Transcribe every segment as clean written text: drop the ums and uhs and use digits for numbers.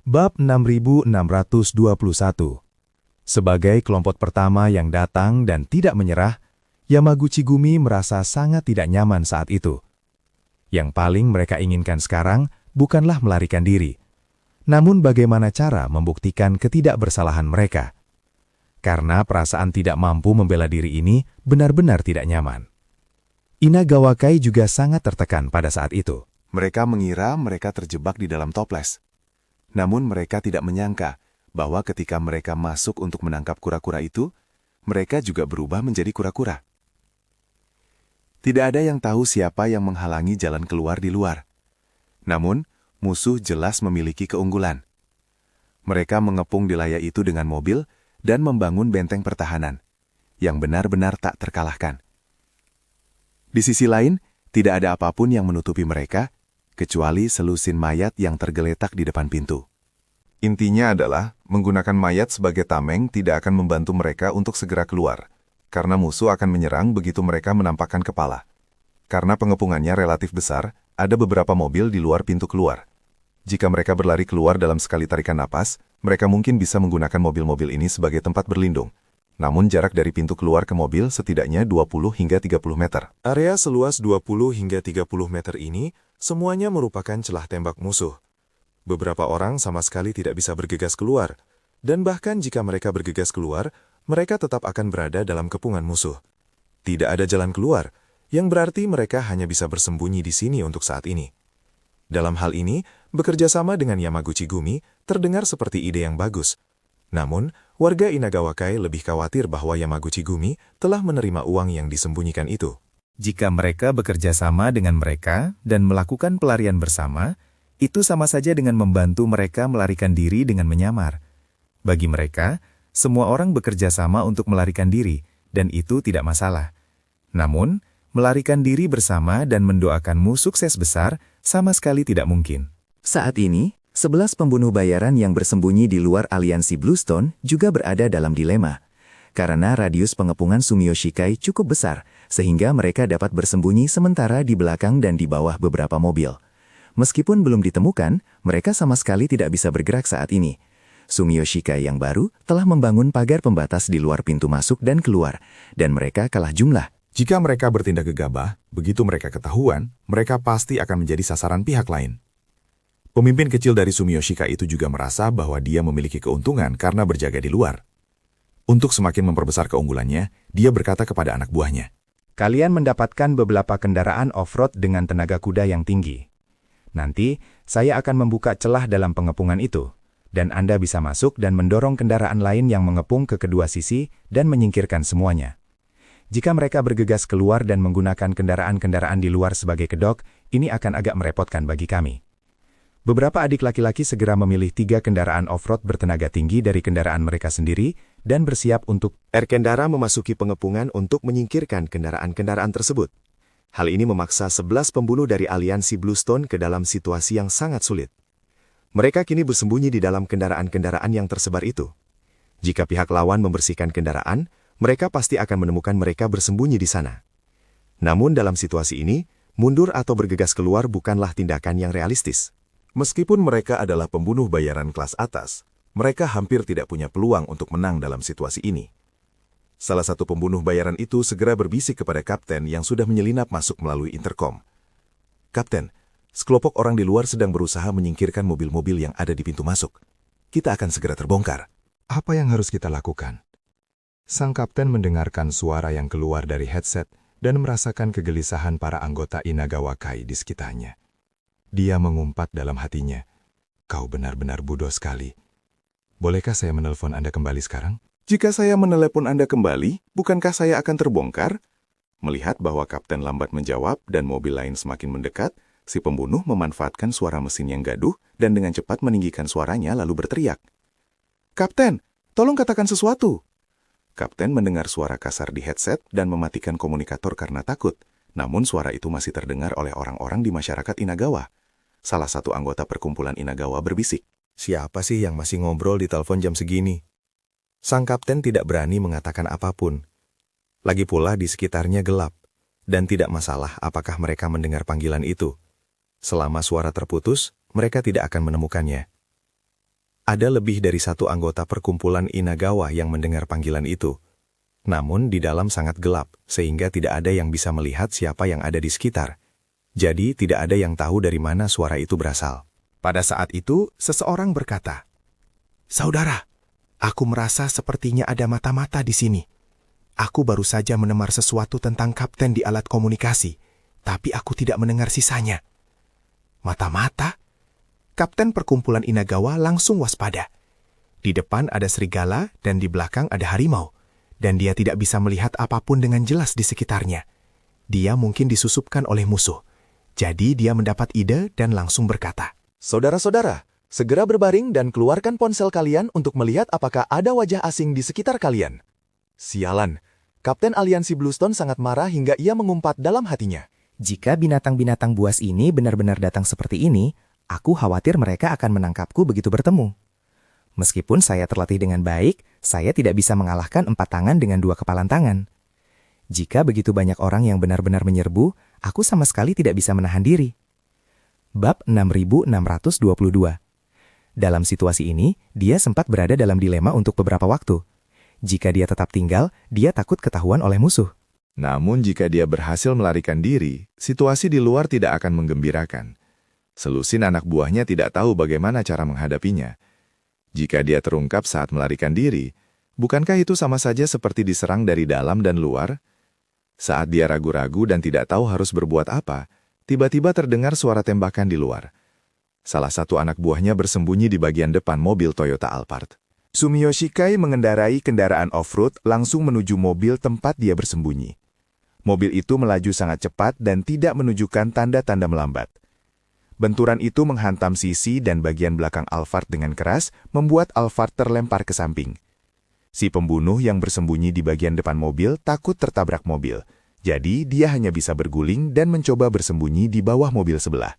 Bab 6621. Sebagai kelompok pertama yang datang dan tidak menyerah, Yamaguchi Gumi merasa sangat tidak nyaman saat itu. Yang paling mereka inginkan sekarang bukanlah melarikan diri, namun bagaimana cara membuktikan ketidakbersalahan mereka. Karena perasaan tidak mampu membela diri ini benar-benar tidak nyaman. Inagawa Kai juga sangat tertekan pada saat itu. Mereka mengira mereka terjebak di dalam toples. Namun mereka tidak menyangka bahwa ketika mereka masuk untuk menangkap kura-kura itu, mereka juga berubah menjadi kura-kura. Tidak ada yang tahu siapa yang menghalangi jalan keluar di luar. Namun, musuh jelas memiliki keunggulan. Mereka mengepung wilayah itu dengan mobil dan membangun benteng pertahanan, yang benar-benar tak terkalahkan. Di sisi lain, tidak ada apapun yang menutupi mereka, kecuali selusin mayat yang tergeletak di depan pintu. Intinya adalah, menggunakan mayat sebagai tameng tidak akan membantu mereka untuk segera keluar, karena musuh akan menyerang begitu mereka menampakkan kepala. Karena pengepungannya relatif besar, ada beberapa mobil di luar pintu keluar. Jika mereka berlari keluar dalam sekali tarikan napas, mereka mungkin bisa menggunakan mobil-mobil ini sebagai tempat berlindung. Namun jarak dari pintu keluar ke mobil setidaknya 20 hingga 30 meter. Area seluas 20 hingga 30 meter ini semuanya merupakan celah tembak musuh. Beberapa orang sama sekali tidak bisa bergegas keluar, dan bahkan jika mereka bergegas keluar, mereka tetap akan berada dalam kepungan musuh. Tidak ada jalan keluar, yang berarti mereka hanya bisa bersembunyi di sini untuk saat ini. Dalam hal ini, bekerja sama dengan Yamaguchi Gumi terdengar seperti ide yang bagus. Namun, warga Inagawa Kai lebih khawatir bahwa Yamaguchi Gumi telah menerima uang yang disembunyikan itu. Jika mereka bekerja sama dengan mereka dan melakukan pelarian bersama, itu sama saja dengan membantu mereka melarikan diri dengan menyamar. Bagi mereka, semua orang bekerja sama untuk melarikan diri, dan itu tidak masalah. Namun, melarikan diri bersama dan mendoakanmu sukses besar sama sekali tidak mungkin. Saat ini, 11 pembunuh bayaran yang bersembunyi di luar aliansi Bluestone juga berada dalam dilema. Karena radius pengepungan Sumiyoshikai cukup besar, sehingga mereka dapat bersembunyi sementara di belakang dan di bawah beberapa mobil. Meskipun belum ditemukan, mereka sama sekali tidak bisa bergerak saat ini. Sumiyoshikai yang baru telah membangun pagar pembatas di luar pintu masuk dan keluar, dan mereka kalah jumlah. Jika mereka bertindak gegabah, begitu mereka ketahuan, mereka pasti akan menjadi sasaran pihak lain. Pemimpin kecil dari Sumiyoshikai itu juga merasa bahwa dia memiliki keuntungan karena berjaga di luar. Untuk semakin memperbesar keunggulannya, dia berkata kepada anak buahnya, Kalian mendapatkan beberapa kendaraan off-road dengan tenaga kuda yang tinggi. Nanti, saya akan membuka celah dalam pengepungan itu, dan Anda bisa masuk dan mendorong kendaraan lain yang mengepung ke kedua sisi dan menyingkirkan semuanya. Jika mereka bergegas keluar dan menggunakan kendaraan-kendaraan di luar sebagai kedok, ini akan agak merepotkan bagi kami. Beberapa adik laki-laki segera memilih 3 kendaraan off-road bertenaga tinggi dari kendaraan mereka sendiri dan bersiap untuk Kendara memasuki pengepungan untuk menyingkirkan kendaraan-kendaraan tersebut. Hal ini memaksa 11 pembunuh dari aliansi Bluestone ke dalam situasi yang sangat sulit. Mereka kini bersembunyi di dalam kendaraan-kendaraan yang tersebar itu. Jika pihak lawan membersihkan kendaraan, mereka pasti akan menemukan mereka bersembunyi di sana. Namun dalam situasi ini, mundur atau bergegas keluar bukanlah tindakan yang realistis. meskipun mereka adalah pembunuh bayaran kelas atas, mereka hampir tidak punya peluang untuk menang dalam situasi ini. Salah satu pembunuh bayaran itu segera berbisik kepada kapten yang sudah menyelinap masuk melalui interkom. Kapten, sekelompok orang di luar sedang berusaha menyingkirkan mobil-mobil yang ada di pintu masuk. Kita akan segera terbongkar. Apa yang harus kita lakukan? Sang kapten mendengarkan suara yang keluar dari headset dan merasakan kegelisahan para anggota Inagawa Kai di sekitarnya. Dia mengumpat dalam hatinya, "Kau benar-benar bodoh sekali. Bolehkah saya menelpon Anda kembali sekarang?" Jika saya menelepon Anda kembali, bukankah saya akan terbongkar? Melihat bahwa kapten lambat menjawab dan mobil lain semakin mendekat, si pembunuh memanfaatkan suara mesin yang gaduh dan dengan cepat meninggikan suaranya lalu berteriak. "Kapten, tolong katakan sesuatu." Kapten mendengar suara kasar di headset dan mematikan komunikator karena takut. Namun suara itu masih terdengar oleh orang-orang di masyarakat Inagawa. Salah satu anggota perkumpulan Inagawa berbisik. Siapa sih yang masih ngobrol di telepon jam segini? Sang kapten tidak berani mengatakan apapun. Lagi pula di sekitarnya gelap, dan tidak masalah apakah mereka mendengar panggilan itu. Selama suara terputus, mereka tidak akan menemukannya. Ada lebih dari satu anggota perkumpulan Inagawa yang mendengar panggilan itu. Namun di dalam sangat gelap, sehingga tidak ada yang bisa melihat siapa yang ada di sekitar. Jadi tidak ada yang tahu dari mana suara itu berasal. Pada saat itu, seseorang berkata, "Saudara, aku merasa sepertinya ada mata-mata di sini. Aku baru saja menemar sesuatu tentang kapten di alat komunikasi, tapi aku tidak mendengar sisanya." Mata-mata? Kapten perkumpulan Inagawa langsung waspada. Di depan ada serigala dan di belakang ada harimau, dan dia tidak bisa melihat apapun dengan jelas di sekitarnya. Dia mungkin disusupkan oleh musuh. Jadi dia mendapat ide dan langsung berkata, Saudara-saudara, segera berbaring dan keluarkan ponsel kalian untuk melihat apakah ada wajah asing di sekitar kalian. Sialan, Kapten Aliansi Bluestone sangat marah hingga ia mengumpat dalam hatinya. Jika binatang-binatang buas ini benar-benar datang seperti ini, aku khawatir mereka akan menangkapku begitu bertemu. Meskipun saya terlatih dengan baik, saya tidak bisa mengalahkan 4 tangan dengan 2 kepalan tangan. Jika begitu banyak orang yang benar-benar menyerbu, aku sama sekali tidak bisa menahan diri. Bab 6622. Dalam situasi ini, dia sempat berada dalam dilema untuk beberapa waktu. Jika dia tetap tinggal, dia takut ketahuan oleh musuh. Namun jika dia berhasil melarikan diri, situasi di luar tidak akan menggembirakan. Selusin anak buahnya tidak tahu bagaimana cara menghadapinya. Jika dia terungkap saat melarikan diri, bukankah itu sama saja seperti diserang dari dalam dan luar? Saat dia ragu-ragu dan tidak tahu harus berbuat apa, tiba-tiba terdengar suara tembakan di luar. Salah satu anak buahnya bersembunyi di bagian depan mobil Toyota Alphard. Sumiyoshi Kai mengendarai kendaraan off-road langsung menuju mobil tempat dia bersembunyi. Mobil itu melaju sangat cepat dan tidak menunjukkan tanda-tanda melambat. Benturan itu menghantam sisi dan bagian belakang Alphard dengan keras, membuat Alphard terlempar ke samping. Si pembunuh yang bersembunyi di bagian depan mobil takut tertabrak mobil, jadi dia hanya bisa berguling dan mencoba bersembunyi di bawah mobil sebelah.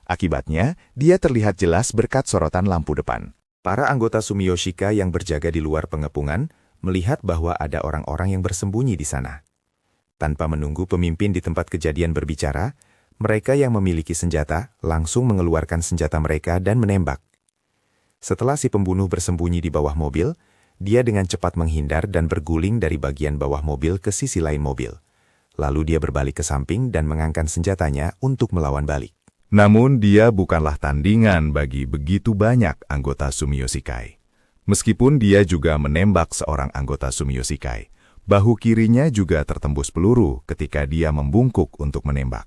Akibatnya, dia terlihat jelas berkat sorotan lampu depan. Para anggota Sumiyoshi Kai yang berjaga di luar pengepungan melihat bahwa ada orang-orang yang bersembunyi di sana. Tanpa menunggu pemimpin di tempat kejadian berbicara, mereka yang memiliki senjata langsung mengeluarkan senjata mereka dan menembak. Setelah si pembunuh bersembunyi di bawah mobil, dia dengan cepat menghindar dan berguling dari bagian bawah mobil ke sisi lain mobil. Lalu dia berbalik ke samping dan mengangkat senjatanya untuk melawan balik. Namun dia bukanlah tandingan bagi begitu banyak anggota Sumiyoshi Kai. Meskipun dia juga menembak seorang anggota Sumiyoshi Kai, bahu kirinya juga tertembus peluru ketika dia membungkuk untuk menembak.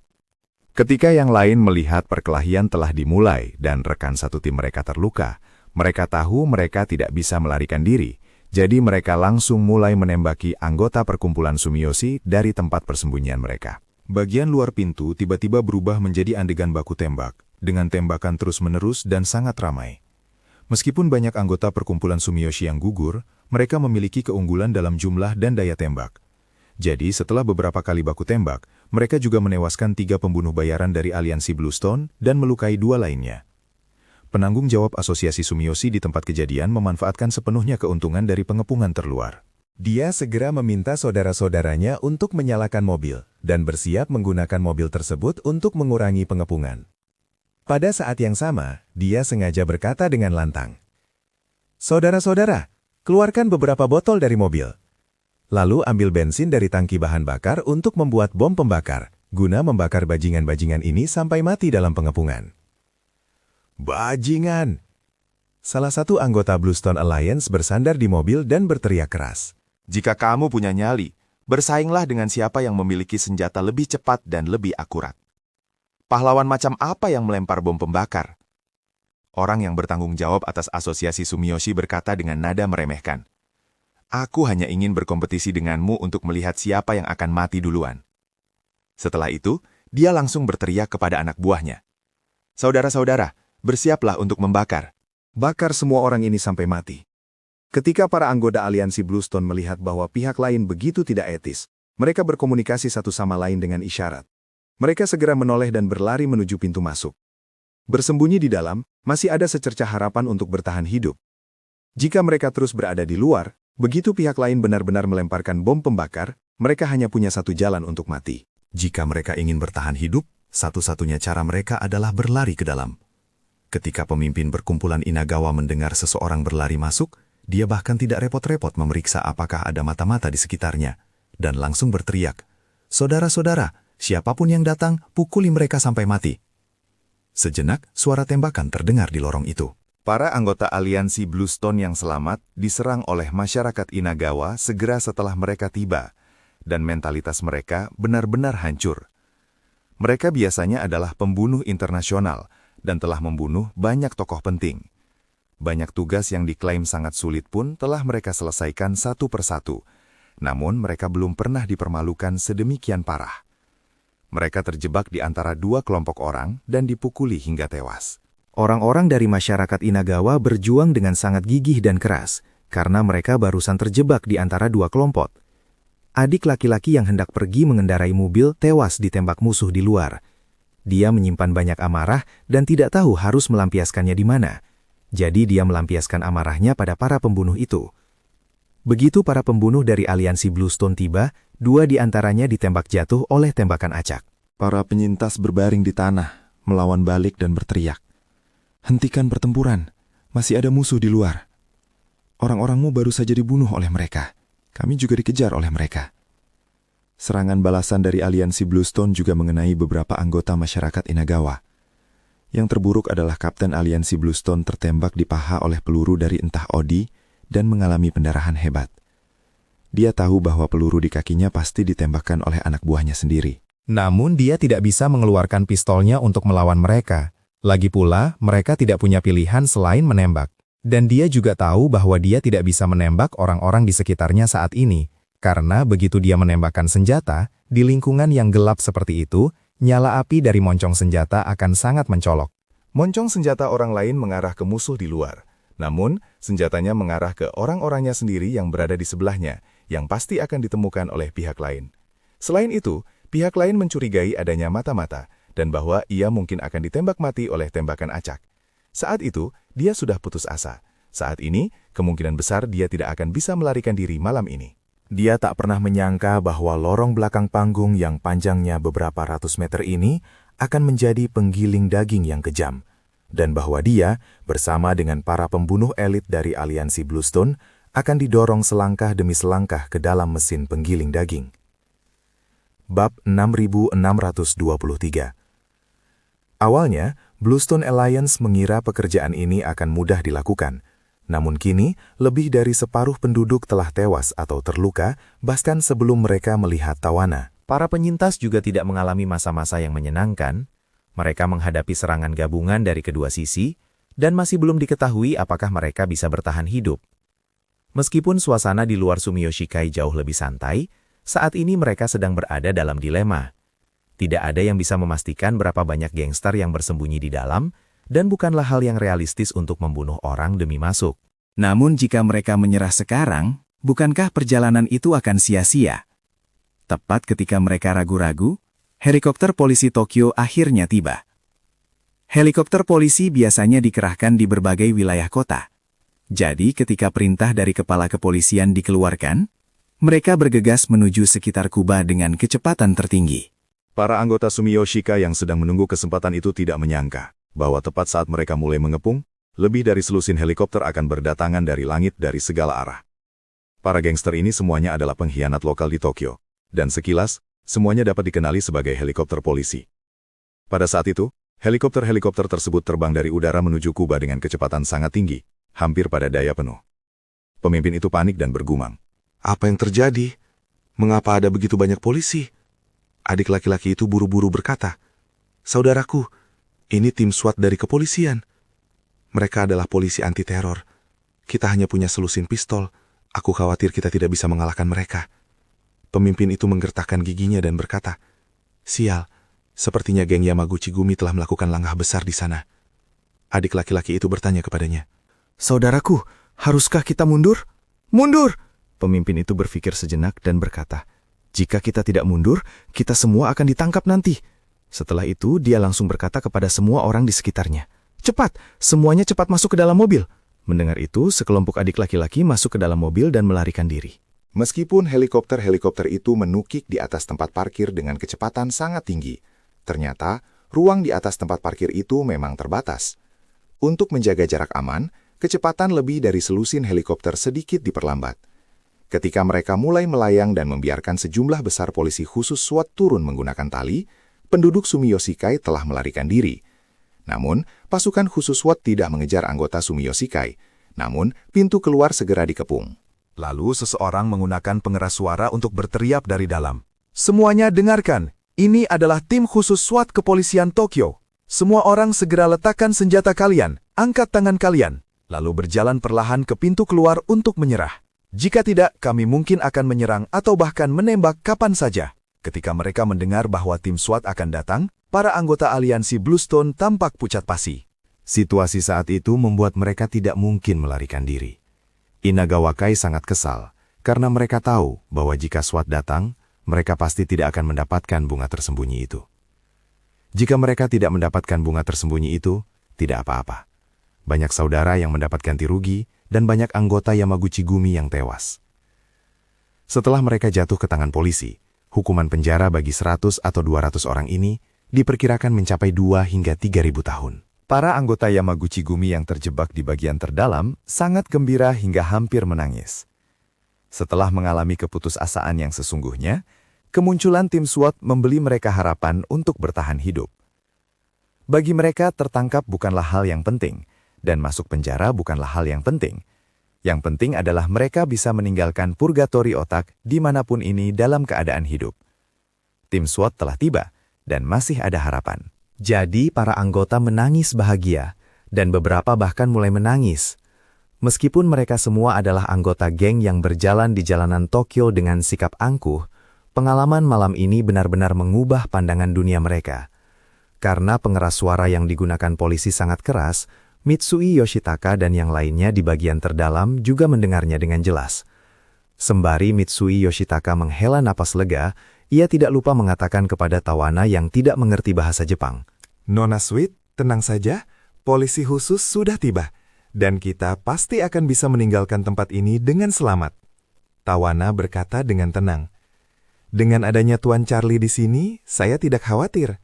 Ketika yang lain melihat perkelahian telah dimulai dan rekan satu tim mereka terluka, mereka tahu mereka tidak bisa melarikan diri, jadi mereka langsung mulai menembaki anggota perkumpulan Sumiyoshi dari tempat persembunyian mereka. Bagian luar pintu tiba-tiba berubah menjadi adegan baku tembak, dengan tembakan terus-menerus dan sangat ramai. Meskipun banyak anggota perkumpulan Sumiyoshi yang gugur, mereka memiliki keunggulan dalam jumlah dan daya tembak. Jadi setelah beberapa kali baku tembak, mereka juga menewaskan 3 pembunuh bayaran dari aliansi Bluestone dan melukai 2 lainnya. Penanggung jawab Asosiasi Sumiyoshi di tempat kejadian memanfaatkan sepenuhnya keuntungan dari pengepungan terluar. Dia segera meminta saudara-saudaranya untuk menyalakan mobil dan bersiap menggunakan mobil tersebut untuk mengurangi pengepungan. Pada saat yang sama, dia sengaja berkata dengan lantang, "Saudara-saudara, keluarkan beberapa botol dari mobil. Lalu ambil bensin dari tangki bahan bakar untuk membuat bom pembakar, guna membakar bajingan-bajingan ini sampai mati dalam pengepungan." Bajingan! Salah satu anggota Bluestone Alliance bersandar di mobil dan berteriak keras. Jika kamu punya nyali, bersainglah dengan siapa yang memiliki senjata lebih cepat dan lebih akurat. Pahlawan macam apa yang melempar bom pembakar? Orang yang bertanggung jawab atas Asosiasi Sumiyoshi berkata dengan nada meremehkan. Aku hanya ingin berkompetisi denganmu untuk melihat siapa yang akan mati duluan. Setelah itu, dia langsung berteriak kepada anak buahnya. Saudara-saudara, bersiaplah untuk membakar. Bakar semua orang ini sampai mati. Ketika para anggota aliansi Bluestone melihat bahwa pihak lain begitu tidak etis, mereka berkomunikasi satu sama lain dengan isyarat. Mereka segera menoleh dan berlari menuju pintu masuk. Bersembunyi di dalam, masih ada secercah harapan untuk bertahan hidup. Jika mereka terus berada di luar, begitu pihak lain benar-benar melemparkan bom pembakar, mereka hanya punya satu jalan untuk mati. Jika mereka ingin bertahan hidup, satu-satunya cara mereka adalah berlari ke dalam. Ketika pemimpin berkumpulan Inagawa mendengar seseorang berlari masuk, dia bahkan tidak repot-repot memeriksa apakah ada mata-mata di sekitarnya, dan langsung berteriak, "Saudara-saudara, siapapun yang datang, pukuli mereka sampai mati." Sejenak, suara tembakan terdengar di lorong itu. Para anggota aliansi Bluestone yang selamat diserang oleh masyarakat Inagawa segera setelah mereka tiba, dan mentalitas mereka benar-benar hancur. Mereka biasanya adalah pembunuh internasional dan telah membunuh banyak tokoh penting. Banyak tugas yang diklaim sangat sulit pun telah mereka selesaikan satu persatu, namun mereka belum pernah dipermalukan sedemikian parah. Mereka terjebak di antara dua kelompok orang dan dipukuli hingga tewas. Orang-orang dari masyarakat Inagawa berjuang dengan sangat gigih dan keras, karena mereka barusan terjebak di antara dua kelompok. Adik laki-laki yang hendak pergi mengendarai mobil tewas ditembak musuh di luar. Dia menyimpan banyak amarah dan tidak tahu harus melampiaskannya di mana. Jadi dia melampiaskan amarahnya pada para pembunuh itu. Begitu para pembunuh dari aliansi Bluestone tiba, 2 di antaranya ditembak jatuh oleh tembakan acak. Para penyintas berbaring di tanah, melawan balik dan berteriak, "Hentikan pertempuran, masih ada musuh di luar. Orang-orangmu baru saja dibunuh oleh mereka. Kami juga dikejar oleh mereka." Serangan balasan dari aliansi Bluestone juga mengenai beberapa anggota masyarakat Inagawa. Yang terburuk adalah Kapten aliansi Bluestone tertembak di paha oleh peluru dari entah Odi dan mengalami pendarahan hebat. Dia tahu bahwa peluru di kakinya pasti ditembakkan oleh anak buahnya sendiri. Namun dia tidak bisa mengeluarkan pistolnya untuk melawan mereka. Lagi pula, mereka tidak punya pilihan selain menembak. Dan dia juga tahu bahwa dia tidak bisa menembak orang-orang di sekitarnya saat ini. Karena begitu dia menembakkan senjata, di lingkungan yang gelap seperti itu, nyala api dari moncong senjata akan sangat mencolok. Moncong senjata orang lain mengarah ke musuh di luar. Namun, senjatanya mengarah ke orang-orangnya sendiri yang berada di sebelahnya, yang pasti akan ditemukan oleh pihak lain. Selain itu, pihak lain mencurigai adanya mata-mata, dan bahwa ia mungkin akan ditembak mati oleh tembakan acak. Saat itu, dia sudah putus asa. Saat ini, kemungkinan besar dia tidak akan bisa melarikan diri malam ini. Dia tak pernah menyangka bahwa lorong belakang panggung yang panjangnya beberapa ratus meter ini akan menjadi penggiling daging yang kejam, dan bahwa dia, bersama dengan para pembunuh elit dari aliansi Bluestone, akan didorong selangkah demi selangkah ke dalam mesin penggiling daging. Bab 6623. Awalnya, Bluestone Alliance mengira pekerjaan ini akan mudah dilakukan. Namun kini, lebih dari separuh penduduk telah tewas atau terluka, bahkan sebelum mereka melihat tawana. Para penyintas juga tidak mengalami masa-masa yang menyenangkan. Mereka menghadapi serangan gabungan dari kedua sisi, dan masih belum diketahui apakah mereka bisa bertahan hidup. Meskipun suasana di luar Sumiyoshikai jauh lebih santai, saat ini mereka sedang berada dalam dilema. Tidak ada yang bisa memastikan berapa banyak gangster yang bersembunyi di dalam, dan bukanlah hal yang realistis untuk membunuh orang demi masuk. Namun jika mereka menyerah sekarang, bukankah perjalanan itu akan sia-sia? Tepat ketika mereka ragu-ragu, helikopter polisi Tokyo akhirnya tiba. Helikopter polisi biasanya dikerahkan di berbagai wilayah kota. Jadi ketika perintah dari kepala kepolisian dikeluarkan, mereka bergegas menuju sekitar Kuba dengan kecepatan tertinggi. Para anggota Sumiyoshika yang sedang menunggu kesempatan itu tidak menyangka bahwa tepat saat mereka mulai mengepung, lebih dari selusin helikopter akan berdatangan dari langit dari segala arah. Para gangster ini semuanya adalah pengkhianat lokal di Tokyo, dan sekilas, semuanya dapat dikenali sebagai helikopter polisi. Pada saat itu, helikopter-helikopter tersebut terbang dari udara menuju Kuba dengan kecepatan sangat tinggi, hampir pada daya penuh. Pemimpin itu panik dan bergumam. Apa yang terjadi? Mengapa ada begitu banyak polisi? Adik laki-laki itu buru-buru berkata, "Saudaraku, ini tim SWAT dari kepolisian. Mereka adalah polisi anti-teror. Kita hanya punya selusin pistol. Aku khawatir kita tidak bisa mengalahkan mereka." Pemimpin itu menggertakkan giginya dan berkata, "Sial, sepertinya geng Yamaguchi Gumi telah melakukan langkah besar di sana." Adik laki-laki itu bertanya kepadanya, "Saudaraku, haruskah kita mundur?" "Mundur!" Pemimpin itu berpikir sejenak dan berkata, "Jika kita tidak mundur, kita semua akan ditangkap nanti." Setelah itu, dia langsung berkata kepada semua orang di sekitarnya, "Cepat, semuanya cepat masuk ke dalam mobil." Mendengar itu, sekelompok adik laki-laki masuk ke dalam mobil dan melarikan diri. Meskipun helikopter-helikopter itu menukik di atas tempat parkir dengan kecepatan sangat tinggi, ternyata ruang di atas tempat parkir itu memang terbatas. Untuk menjaga jarak aman, kecepatan lebih dari selusin helikopter sedikit diperlambat. Ketika mereka mulai melayang dan membiarkan sejumlah besar polisi khusus SWAT turun menggunakan tali, penduduk Sumiyoshikai telah melarikan diri. Namun, pasukan khusus SWAT tidak mengejar anggota Sumiyoshikai, namun pintu keluar segera dikepung. Lalu seseorang menggunakan pengeras suara untuk berteriak dari dalam. Semuanya dengarkan, ini adalah tim khusus SWAT kepolisian Tokyo. Semua orang segera letakkan senjata kalian, angkat tangan kalian, lalu berjalan perlahan ke pintu keluar untuk menyerah. Jika tidak, kami mungkin akan menyerang atau bahkan menembak kapan saja. Ketika mereka mendengar bahwa tim SWAT akan datang, para anggota aliansi Bluestone tampak pucat pasi. Situasi saat itu membuat mereka tidak mungkin melarikan diri. Inagawa Kai sangat kesal, karena mereka tahu bahwa jika SWAT datang, mereka pasti tidak akan mendapatkan bunga tersembunyi itu. Jika mereka tidak mendapatkan bunga tersembunyi itu, tidak apa-apa. Banyak saudara yang mendapat ganti rugi, dan banyak anggota Yamaguchi Gumi yang tewas. Setelah mereka jatuh ke tangan polisi, hukuman penjara bagi 100 atau 200 orang ini diperkirakan mencapai 2 hingga 3.000 tahun. Para anggota Yamaguchi Gumi yang terjebak di bagian terdalam sangat gembira hingga hampir menangis. Setelah mengalami keputusasaan yang sesungguhnya, kemunculan tim SWAT membeli mereka harapan untuk bertahan hidup. Bagi mereka, tertangkap bukanlah hal yang penting, dan masuk penjara bukanlah hal yang penting. Yang penting adalah mereka bisa meninggalkan purgatori otak dimanapun ini dalam keadaan hidup. Tim SWAT telah tiba, dan masih ada harapan. Jadi para anggota menangis bahagia, dan beberapa bahkan mulai menangis. Meskipun mereka semua adalah anggota geng yang berjalan di jalanan Tokyo dengan sikap angkuh, pengalaman malam ini benar-benar mengubah pandangan dunia mereka. Karena pengeras suara yang digunakan polisi sangat keras, Mitsui Yoshitaka dan yang lainnya di bagian terdalam juga mendengarnya dengan jelas. Sembari Mitsui Yoshitaka menghela napas lega, ia tidak lupa mengatakan kepada Tawana yang tidak mengerti bahasa Jepang. Nona Sweet, tenang saja, polisi khusus sudah tiba, dan kita pasti akan bisa meninggalkan tempat ini dengan selamat. Tawana berkata dengan tenang. Dengan adanya Tuan Charlie di sini, saya tidak khawatir.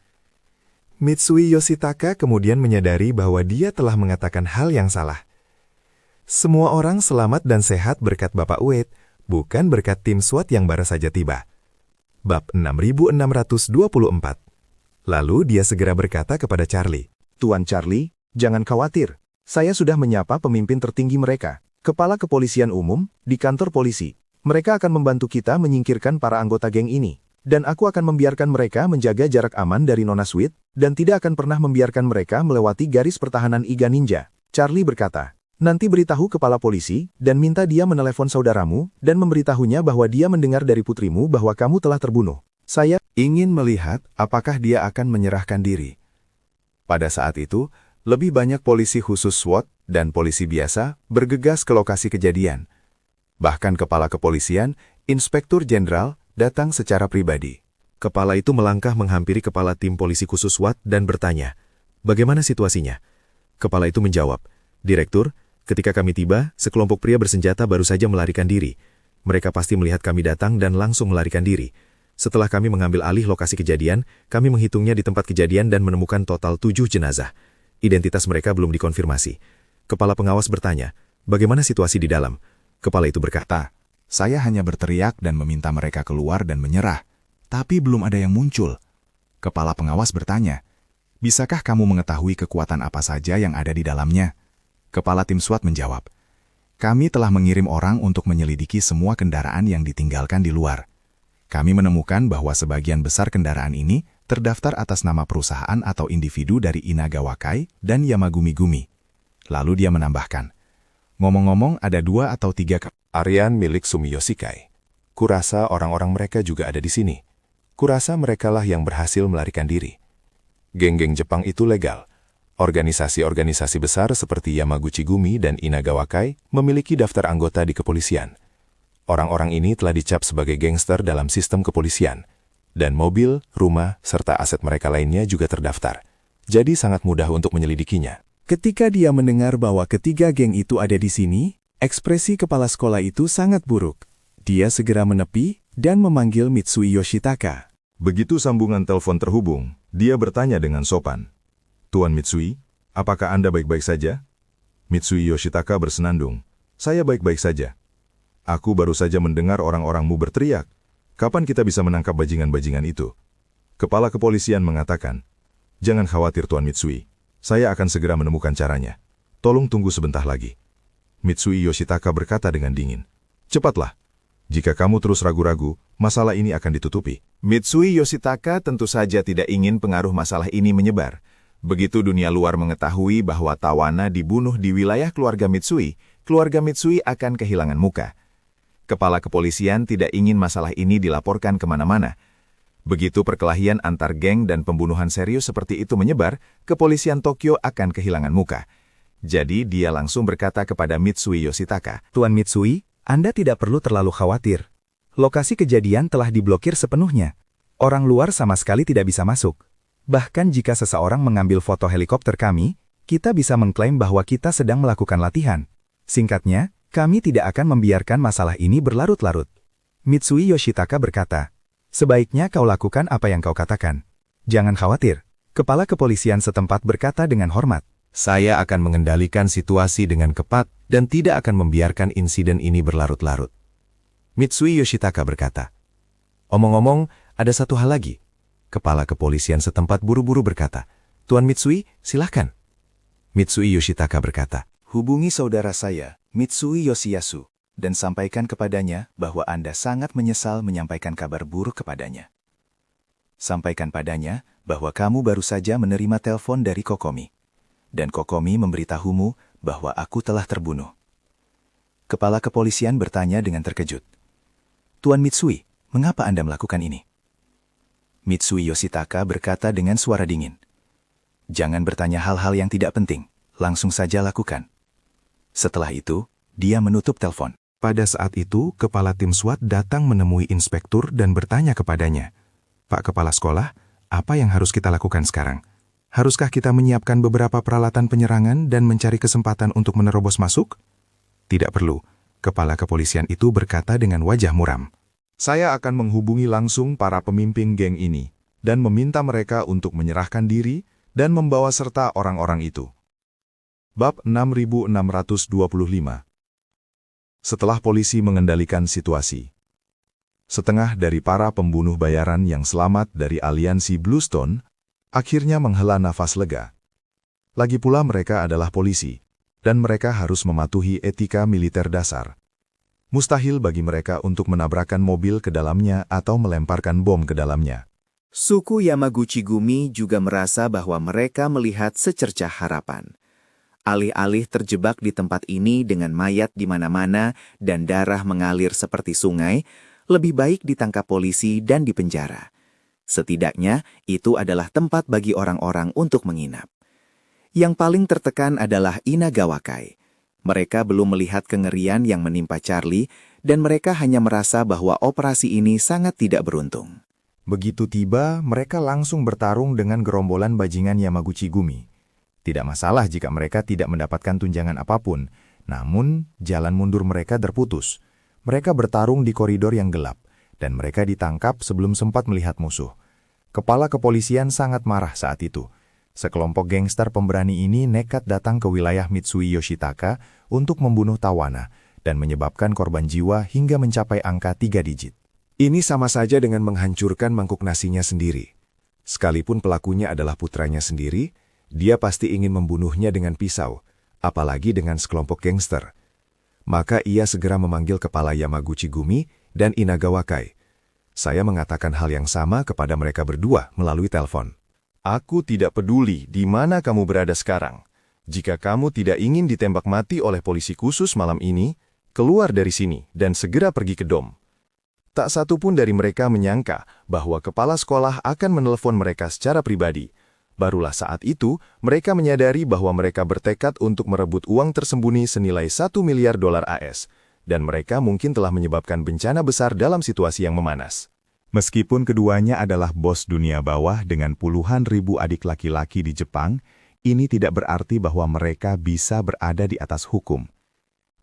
Mitsui Yoshitaka kemudian menyadari bahwa dia telah mengatakan hal yang salah. Semua orang selamat dan sehat berkat Bapak Wade, bukan berkat tim SWAT yang baru saja tiba. Bab 6624. Lalu dia segera berkata kepada Charlie, Tuan Charlie, jangan khawatir. Saya sudah menyapa pemimpin tertinggi mereka, Kepala Kepolisian Umum, di kantor polisi. Mereka akan membantu kita menyingkirkan para anggota geng ini. Dan aku akan membiarkan mereka menjaga jarak aman dari Nona Sweet, dan tidak akan pernah membiarkan mereka melewati garis pertahanan Iga Ninja. Charlie berkata, nanti beritahu kepala polisi, dan minta dia menelepon saudaramu, dan memberitahunya bahwa dia mendengar dari putrimu bahwa kamu telah terbunuh. Saya ingin melihat apakah dia akan menyerahkan diri. Pada saat itu, lebih banyak polisi khusus SWAT dan polisi biasa bergegas ke lokasi kejadian. Bahkan kepala kepolisian, Inspektur Jenderal, datang secara pribadi. Kepala itu melangkah menghampiri kepala tim polisi khusus SWAT dan bertanya, bagaimana situasinya? Kepala itu menjawab, Direktur, ketika kami tiba, sekelompok pria bersenjata baru saja melarikan diri. Mereka pasti melihat kami datang dan langsung melarikan diri. Setelah kami mengambil alih lokasi kejadian, kami menghitungnya di tempat kejadian dan menemukan total 7 jenazah. Identitas mereka belum dikonfirmasi. Kepala pengawas bertanya, bagaimana situasi di dalam? Kepala itu berkata, saya hanya berteriak dan meminta mereka keluar dan menyerah, tapi belum ada yang muncul. Kepala pengawas bertanya, bisakah kamu mengetahui kekuatan apa saja yang ada di dalamnya? Kepala tim SWAT menjawab, kami telah mengirim orang untuk menyelidiki semua kendaraan yang ditinggalkan di luar. Kami menemukan bahwa sebagian besar kendaraan ini terdaftar atas nama perusahaan atau individu dari Inagawa Kai dan Yamagumi Gumi. Lalu dia menambahkan, ngomong-ngomong ada 2 atau 3 Arian milik Sumiyoshikai. Kurasa orang-orang mereka juga ada di sini. Kurasa merekalah yang berhasil melarikan diri. Geng-geng Jepang itu legal. Organisasi-organisasi besar seperti Yamaguchi Gumi dan Inagawa Kai memiliki daftar anggota di kepolisian. Orang-orang ini telah dicap sebagai gangster dalam sistem kepolisian. Dan mobil, rumah, serta aset mereka lainnya juga terdaftar. Jadi sangat mudah untuk menyelidikinya. Ketika dia mendengar bahwa ketiga geng itu ada di sini, ekspresi kepala sekolah itu sangat buruk. Dia segera menepi dan memanggil Mitsui Yoshitaka. Begitu sambungan telepon terhubung, dia bertanya dengan sopan. Tuan Mitsui, Apakah Anda baik-baik saja? Mitsui Yoshitaka bersenandung. Saya baik-baik saja. Aku baru saja mendengar orang-orangmu berteriak. Kapan kita bisa menangkap bajingan-bajingan itu? Kepala kepolisian mengatakan, jangan khawatir Tuan Mitsui. Saya akan segera menemukan caranya. Tolong tunggu sebentar lagi. Mitsui Yoshitaka berkata dengan dingin. Cepatlah. Jika kamu terus ragu-ragu, masalah ini akan ditutupi. Mitsui Yoshitaka tentu saja tidak ingin pengaruh masalah ini menyebar. Begitu dunia luar mengetahui bahwa Tawana dibunuh di wilayah keluarga Mitsui akan kehilangan muka. Kepala kepolisian tidak ingin masalah ini dilaporkan kemana-mana. Begitu perkelahian antar geng dan pembunuhan serius seperti itu menyebar, kepolisian Tokyo akan kehilangan muka. Jadi dia langsung berkata kepada Mitsui Yoshitaka, Tuan Mitsui, Anda tidak perlu terlalu khawatir. Lokasi kejadian telah diblokir sepenuhnya. Orang luar sama sekali tidak bisa masuk. Bahkan jika seseorang mengambil foto helikopter kami, kita bisa mengklaim bahwa kita sedang melakukan latihan. Singkatnya, kami tidak akan membiarkan masalah ini berlarut-larut. Mitsui Yoshitaka berkata, sebaiknya kau lakukan apa yang kau katakan. Jangan khawatir. Kepala kepolisian setempat berkata dengan hormat. Saya akan mengendalikan situasi dengan kepat dan tidak akan membiarkan insiden ini berlarut-larut. Mitsui Yoshitaka berkata. Omong-omong, ada satu hal lagi. Kepala kepolisian setempat buru-buru berkata, Tuan Mitsui, silahkan. Mitsui Yoshitaka berkata, Hubungi saudara saya, Mitsui Yoshiyasu, dan sampaikan kepadanya bahwa Anda sangat menyesal menyampaikan kabar buruk kepadanya. Sampaikan padanya bahwa kamu baru saja menerima telepon dari Kokomi. Dan Kokomi memberitahumu bahwa aku telah terbunuh. Kepala kepolisian bertanya dengan terkejut. Tuan Mitsui, mengapa Anda melakukan ini? Mitsui Yoshitaka berkata dengan suara dingin. Jangan bertanya hal-hal yang tidak penting, langsung saja lakukan. Setelah itu, dia menutup telepon. Pada saat itu, kepala tim SWAT datang menemui inspektur dan bertanya kepadanya, Pak Kepala Sekolah, apa yang harus kita lakukan sekarang? Haruskah kita menyiapkan beberapa peralatan penyerangan dan mencari kesempatan untuk menerobos masuk? Tidak perlu. Kepala kepolisian itu berkata dengan wajah muram. Saya akan menghubungi langsung para pemimpin geng ini dan meminta mereka untuk menyerahkan diri dan membawa serta orang-orang itu. Bab 6625. Setelah polisi mengendalikan situasi. Setengah dari para pembunuh bayaran yang selamat dari aliansi Bluestone akhirnya menghela nafas lega. Lagi pula mereka adalah polisi, dan mereka harus mematuhi etika militer dasar. Mustahil bagi mereka untuk menabrakkan mobil ke dalamnya atau melemparkan bom ke dalamnya. Suku Yamaguchi-gumi juga merasa bahwa mereka melihat secercah harapan. Alih-alih terjebak di tempat ini dengan mayat di mana-mana dan darah mengalir seperti sungai, lebih baik ditangkap polisi dan dipenjara. Setidaknya, itu adalah tempat bagi orang-orang untuk menginap. Yang paling tertekan adalah Inagawakai. Mereka belum melihat kengerian yang menimpa Charlie, dan mereka hanya merasa bahwa operasi ini sangat tidak beruntung. Begitu tiba, mereka langsung bertarung dengan gerombolan bajingan Yamaguchi-gumi. Tidak masalah jika mereka tidak mendapatkan tunjangan apapun, namun jalan mundur mereka terputus. Mereka bertarung di koridor yang gelap, dan mereka ditangkap sebelum sempat melihat musuh. Kepala kepolisian sangat marah saat itu. Sekelompok gangster pemberani ini nekat datang ke wilayah Mitsui Yoshitaka untuk membunuh Tawana dan menyebabkan korban jiwa hingga mencapai angka 3 digit. Ini sama saja dengan menghancurkan mangkuk nasinya sendiri. Sekalipun pelakunya adalah putranya sendiri, dia pasti ingin membunuhnya dengan pisau, apalagi dengan sekelompok gangster. Maka ia segera memanggil kepala Yamaguchi-gumi dan Inagawakai. Saya mengatakan hal yang sama kepada mereka berdua melalui telepon. Aku tidak peduli di mana kamu berada sekarang. Jika kamu tidak ingin ditembak mati oleh polisi khusus malam ini, keluar dari sini dan segera pergi ke dom. Tak satu pun dari mereka menyangka bahwa kepala sekolah akan menelepon mereka secara pribadi. Barulah saat itu, mereka menyadari bahwa mereka bertekad untuk merebut uang tersembunyi senilai $1 miliar AS, dan mereka mungkin telah menyebabkan bencana besar dalam situasi yang memanas. Meskipun keduanya adalah bos dunia bawah dengan puluhan ribu adik laki-laki di Jepang, ini tidak berarti bahwa mereka bisa berada di atas hukum.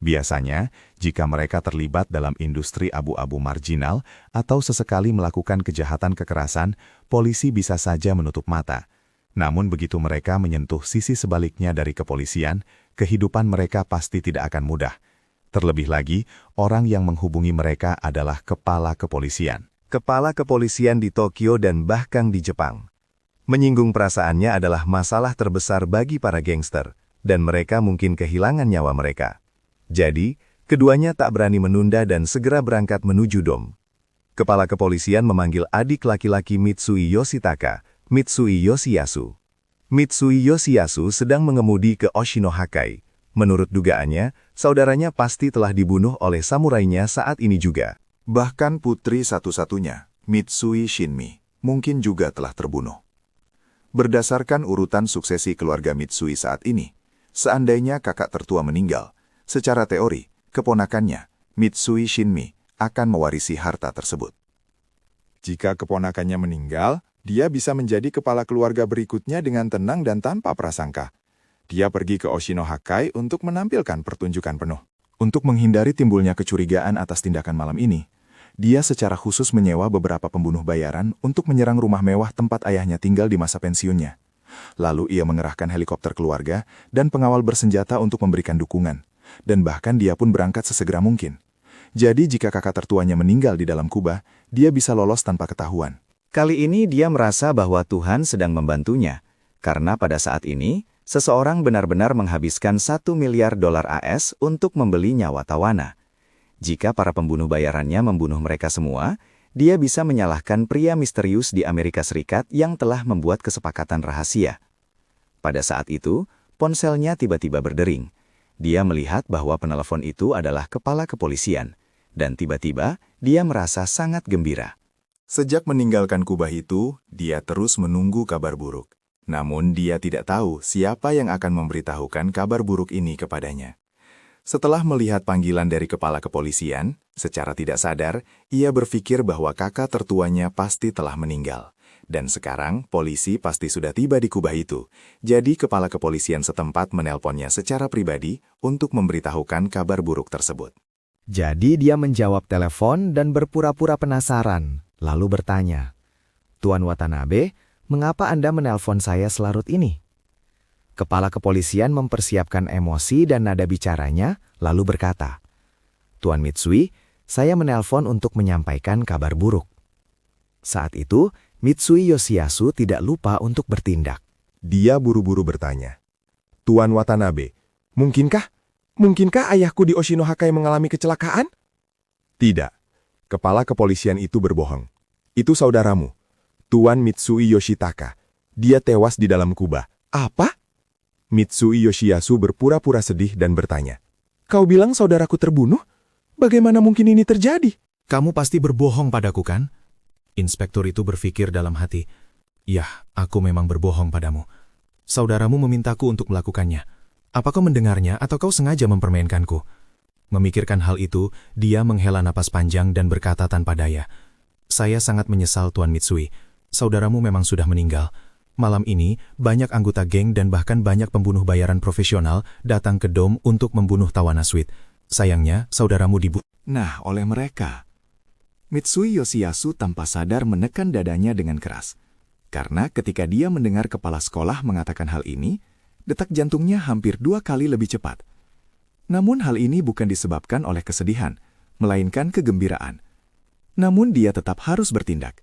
Biasanya, jika mereka terlibat dalam industri abu-abu marginal atau sesekali melakukan kejahatan kekerasan, polisi bisa saja menutup mata. Namun begitu mereka menyentuh sisi sebaliknya dari kepolisian, kehidupan mereka pasti tidak akan mudah. Terlebih lagi, orang yang menghubungi mereka adalah kepala kepolisian. Kepala kepolisian di Tokyo dan bahkan di Jepang. Menyinggung perasaannya adalah masalah terbesar bagi para gangster, dan mereka mungkin kehilangan nyawa mereka. Jadi, keduanya tak berani menunda dan segera berangkat menuju dom. Kepala kepolisian memanggil adik laki-laki Mitsui Yoshitaka, Mitsui Yoshiyasu. Mitsui Yoshiyasu sedang mengemudi ke Oshinohakai. Menurut dugaannya, saudaranya pasti telah dibunuh oleh samurainya saat ini juga. Bahkan putri satu-satunya, Mitsui Shinmi, mungkin juga telah terbunuh. Berdasarkan urutan suksesi keluarga Mitsui saat ini, seandainya kakak tertua meninggal, secara teori, keponakannya, Mitsui Shinmi, akan mewarisi harta tersebut. Jika keponakannya meninggal, dia bisa menjadi kepala keluarga berikutnya dengan tenang dan tanpa prasangka. Dia pergi ke Oshinohakai untuk menampilkan pertunjukan penuh. Untuk menghindari timbulnya kecurigaan atas tindakan malam ini, dia secara khusus menyewa beberapa pembunuh bayaran untuk menyerang rumah mewah tempat ayahnya tinggal di masa pensiunnya. Lalu ia mengerahkan helikopter keluarga dan pengawal bersenjata untuk memberikan dukungan. Dan bahkan dia pun berangkat sesegera mungkin. Jadi jika kakak tertuanya meninggal di dalam kubah, dia bisa lolos tanpa ketahuan. Kali ini dia merasa bahwa Tuhan sedang membantunya, karena pada saat ini, seseorang benar-benar menghabiskan $1 miliar AS untuk membeli nyawa tawana. Jika para pembunuh bayarannya membunuh mereka semua, dia bisa menyalahkan pria misterius di Amerika Serikat yang telah membuat kesepakatan rahasia. Pada saat itu, ponselnya tiba-tiba berdering. Dia melihat bahwa penelepon itu adalah kepala kepolisian, dan tiba-tiba dia merasa sangat gembira. Sejak meninggalkan kubah itu, dia terus menunggu kabar buruk. Namun dia tidak tahu siapa yang akan memberitahukan kabar buruk ini kepadanya. Setelah melihat panggilan dari kepala kepolisian, secara tidak sadar, ia berpikir bahwa kakak tertuanya pasti telah meninggal. Dan sekarang, polisi pasti sudah tiba di kubah itu. Jadi kepala kepolisian setempat menelponnya secara pribadi untuk memberitahukan kabar buruk tersebut. Jadi dia menjawab telepon dan berpura-pura penasaran, lalu bertanya, "Tuan Watanabe, mengapa Anda menelpon saya selarut ini?" Kepala kepolisian mempersiapkan emosi dan nada bicaranya, lalu berkata, "Tuan Mitsui, saya menelpon untuk menyampaikan kabar buruk." Saat itu, Mitsui Yoshiyasu tidak lupa untuk bertindak. Dia buru-buru bertanya, "Tuan Watanabe, mungkinkah ayahku di Oshinohakai mengalami kecelakaan?" "Tidak, kepala kepolisian itu berbohong. Itu saudaramu, Tuan Mitsui Yoshitaka. Dia tewas di dalam kubah." "Apa?" Mitsui Yoshiyasu berpura-pura sedih dan bertanya, "Kau bilang saudaraku terbunuh? Bagaimana mungkin ini terjadi?" "Kamu pasti berbohong padaku, kan?" Inspektur itu berpikir dalam hati, "Yah, aku memang berbohong padamu. Saudaramu memintaku untuk melakukannya. Apa kau mendengarnya atau kau sengaja mempermainkanku?" Memikirkan hal itu, dia menghela napas panjang dan berkata tanpa daya, "Saya sangat menyesal, Tuan Mitsui. Saudaramu memang sudah meninggal. Malam ini, banyak anggota geng dan bahkan banyak pembunuh bayaran profesional datang ke dom untuk membunuh tawana Sweet. Sayangnya, saudaramu dibunuh." Nah, oleh mereka. Mitsui Yoshiyasu tanpa sadar menekan dadanya dengan keras. Karena ketika dia mendengar kepala sekolah mengatakan hal ini, detak jantungnya hampir 2 kali lebih cepat. Namun hal ini bukan disebabkan oleh kesedihan, melainkan kegembiraan. Namun dia tetap harus bertindak.